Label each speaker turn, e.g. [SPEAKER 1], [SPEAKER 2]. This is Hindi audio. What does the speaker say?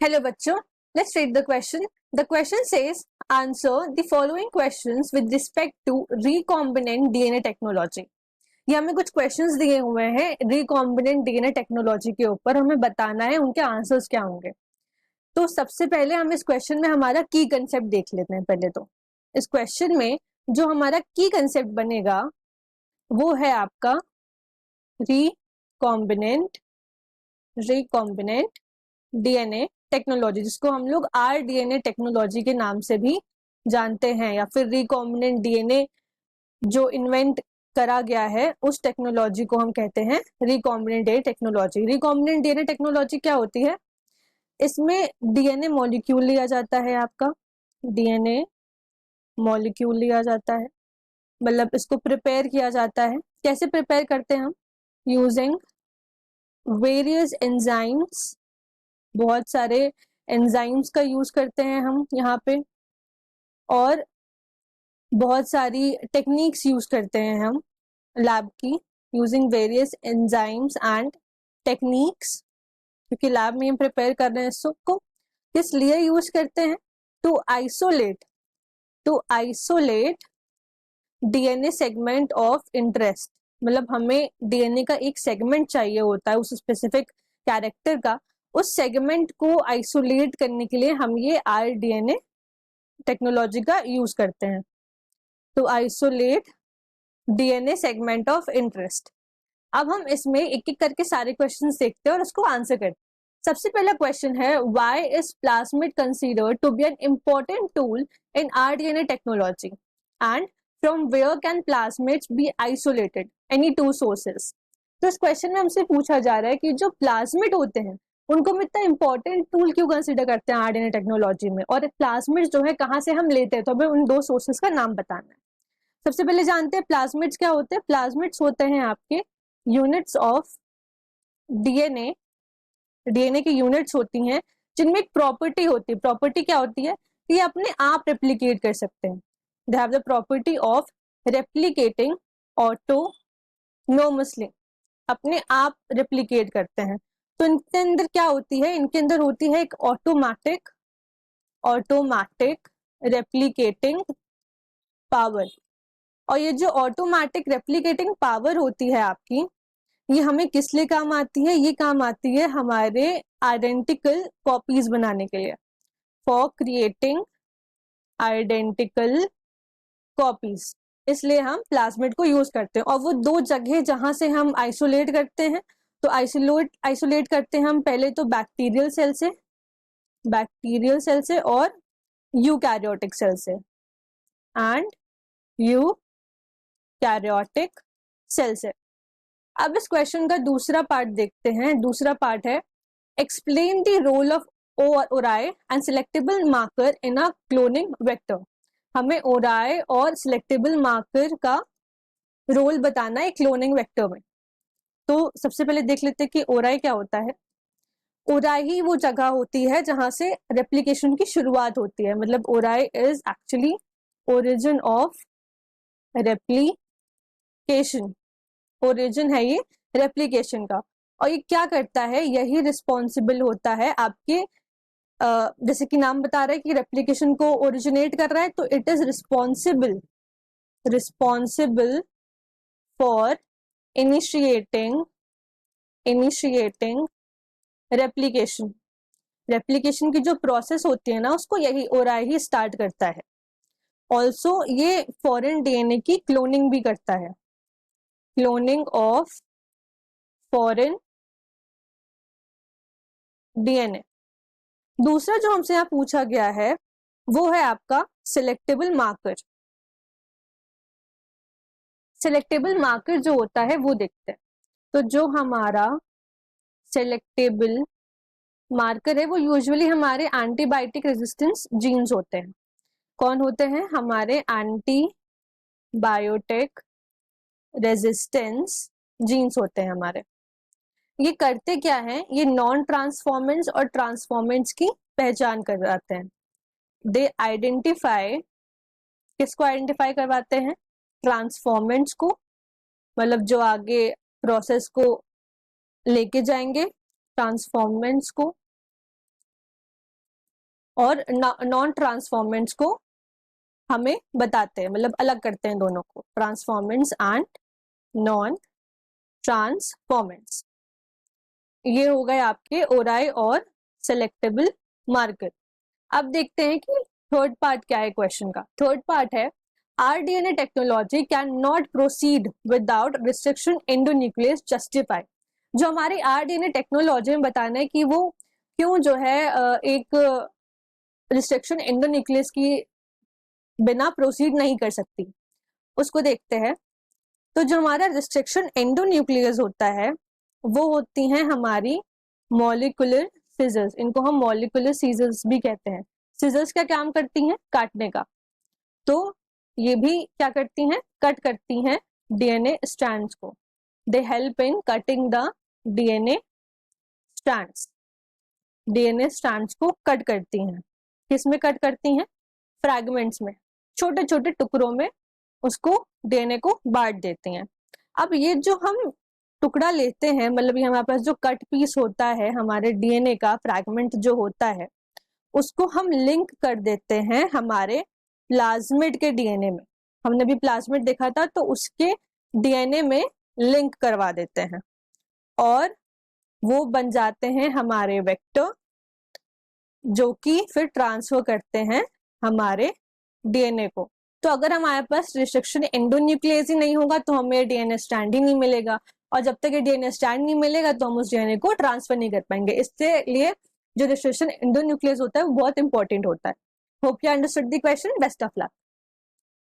[SPEAKER 1] Hello बच्चों, let's read the question. The question says answer the following questions with respect to recombinant DNA technology. ये हमें कुछ क्वेश्चंस दिए हुए हैं रिकॉम्बिनेंट डीएनए टेक्नोलॉजी के ऊपर, हमें बताना है उनके आंसर्स क्या होंगे। तो सबसे पहले हम इस क्वेश्चन में हमारा की कंसेप्ट देख लेते हैं। पहले तो इस क्वेश्चन में जो हमारा की कंसेप्ट बनेगा वो है आपका रिकॉम्बिनेंट डीएनए टेक्नोलॉजी, जिसको हम लोग आरडीएनए टेक्नोलॉजी के नाम से भी जानते हैं, या फिर रिकॉम्बिनेंट डीएनए जो इन्वेंट करा गया है उस टेक्नोलॉजी को हम कहते हैं recombinant DNA technology. Recombinant DNA technology क्या होती है? इसमें डीएनए मॉलिक्यूल लिया जाता है, आपका डीएनए मॉलिक्यूल लिया जाता है, मतलब इसको प्रिपेयर किया जाता है। कैसे प्रिपेयर करते हैं हम? यूजिंग वेरियस एंजाइम्स, बहुत सारे एंजाइम्स का यूज करते हैं हम यहाँ पे, और बहुत सारी टेक्निक्स यूज करते हैं हम लैब की, using various enzymes and techniques, क्योंकि लैब में हम प्रिपेयर कर रहे हैं इसको। किस लिए यूज करते हैं? To isolate DNA segment of interest, मतलब हमें डीएनए का एक सेगमेंट चाहिए होता है उस स्पेसिफिक कैरेक्टर का, उस सेगमेंट को आइसोलेट करने के लिए हम ये आरडीएनए टेक्नोलॉजी का यूज करते हैं। तो isolate DNA segment of interest. अब हम इसमें एक एक करके सारे क्वेश्चंस देखते हैं और उसको आंसर करते हैं। सबसे पहला क्वेश्चन है, why is plasmid considered to be an important tool in rDNA technology and from where can plasmids be isolated, any two sources. तो इस क्वेश्चन में हमसे पूछा जा रहा है कि जो प्लाज्मिड होते हैं उनको हम इतना इंपॉर्टेंट टूल क्यों कंसीडर करते हैं आरडीएनए टेक्नोलॉजी में, और प्लाज्मिड जो है कहाँ से हम लेते हैं, तो हमें उन दो सोर्सेस का नाम बताना है। सबसे पहले जानते हैं प्लाज्मिड्स क्या होते हैं। प्लाज्मिड्स होते हैं आपके यूनिट्स ऑफ डीएनए, डीएनए की यूनिट्स होती हैं जिनमें एक प्रॉपर्टी होती है। प्रॉपर्टी क्या होती है? ये अपने आप रेप्लिकेट कर सकते हैं। They have the property of replicating autonomously, अपने आप रेप्लिकेट करते हैं। तो इनके अंदर क्या होती है? इनके अंदर होती है एक ऑटोमेटिक रेप्लिकेटिंग पावर। और ये जो ऑटोमेटिक रेप्लिकेटिंग पावर होती है आपकी, ये हमें किस लिए काम आती है? ये काम आती है हमारे आइडेंटिकल कॉपीज बनाने के लिए, फॉर क्रिएटिंग आइडेंटिकल कॉपीज। इसलिए हम प्लाज्मिड को यूज करते हैं। और वो दो जगह जहां से हम आइसोलेट करते हैं, तो आइसोलेट करते हैं हम पहले तो बैक्टीरियल सेल से और यूकैरियोटिक सेल से, एंड यूकैरियोटिक सेल से। अब इस क्वेश्चन का दूसरा पार्ट देखते हैं। दूसरा पार्ट है, explain the role of ori and selectable marker in a cloning vector. हमें ओराई और सिलेक्टेबल मार्कर का रोल बताना है क्लोनिंग वेक्टर में। तो सबसे पहले देख लेते हैं कि ओराई क्या होता है। ओराई ही वो जगह होती है जहां से रेप्लिकेशन की शुरुआत होती है, मतलब ori is actually origin of replication, origin है ये रेप्लिकेशन का। और ये क्या करता है? यही रिस्पॉन्सिबल होता है आपके, जैसे कि नाम बता रहा है कि रेप्लिकेशन को ओरिजिनेट कर रहा है, तो it is responsible for initiating replication. Replication की जो प्रोसेस होती है ना, उसको यही ओराई ही स्टार्ट करता है। ऑल्सो ये फॉरेन डीएनए की क्लोनिंग भी करता है, क्लोनिंग ऑफ फॉरेन डीएनए। दूसरा जो हमसे यहाँ पूछा गया है वो है आपका सिलेक्टेबल मार्कर। सिलेक्टेबल मार्कर जो होता है वो देखते हैं। तो जो हमारा सिलेक्टेबल मार्कर है वो यूजुअली हमारे एंटीबायोटिक रेजिस्टेंस जीन्स होते हैं। कौन होते हैं? हमारे एंटीबायोटिक रेजिस्टेंस जीन्स होते हैं हमारे। ये करते क्या है? ये नॉन ट्रांसफॉर्मेंट्स और ट्रांसफॉर्मेंट्स की पहचान करवाते हैं। दे आइडेंटिफाई, किसको आइडेंटिफाई करवाते हैं? ट्रांसफॉर्मेंट्स को, मतलब जो आगे प्रोसेस को लेके जाएंगे ट्रांसफॉर्मेंट्स को, और नॉन ट्रांसफॉर्मेंट्स को हमें बताते हैं, मतलब अलग करते हैं दोनों को, ट्रांसफॉर्मेंट्स एंड नॉन ट्रांसफॉर्मेंट्स। ये हो गए आपके ओराई और सेलेक्टेबल मार्कर। अब देखते हैं कि थर्ड पार्ट क्या है क्वेश्चन का। थर्ड पार्ट है rDNA technology can not proceed without restriction endonuclease justify. जो हमारी आरडीएनए टेक्नोलॉजी में बताना है कि वो क्यों जो है एक रिस्ट्रिक्शन एंडोन्यूक्लियस की बिना प्रोसीड नहीं कर सकती, उसको देखते हैं। तो जो हमारा रिस्ट्रिक्शन एंडोन्यूक्लियस होता है वो होती हैं हमारी मॉलिक्यूलर सीजर्स। इनको हम मॉलिक्यूलर सीजर्स भी कहते हैं। सीजर्स क्या काम करती हैं? काटने का। तो ये भी क्या करती हैं? कट करती हैं डीएनए स्ट्रैंड्स को। They help in cutting the DNA strands. DNA strands को कट करती हैं। किसमें कट करती हैं? फ्रैगमेंट्स में, छोटे छोटे टुकड़ों में उसको डीएनए को बांट देती हैं। अब ये जो हम टुकड़ा लेते हैं, मतलब ये हमारे पास जो कट पीस होता है हमारे डीएनए का फ्रैगमेंट जो होता है, उसको हम लिंक कर देते हैं हमारे प्लाज्मिड के डीएनए में। हमने भी प्लाज्मिड देखा था, तो उसके डीएनए में लिंक करवा देते हैं और वो बन जाते हैं हमारे वेक्टर, जो कि फिर ट्रांसफर करते हैं हमारे डीएनए को। तो अगर हमारे पास रिस्ट्रिक्शन एंडोन्यूक्लियस ही नहीं होगा तो हमें डीएनए स्ट्रैंड ही नहीं मिलेगा, और जब तक ये डीएनए स्ट्रैंड नहीं मिलेगा तो हम उस डीएनए को ट्रांसफर नहीं कर पाएंगे। इसके लिए जो रिस्ट्रिक्शन एंडोन्यूक्लियस होता है वो बहुत इंपॉर्टेंट होता है। Hope you understood the question. Best of luck.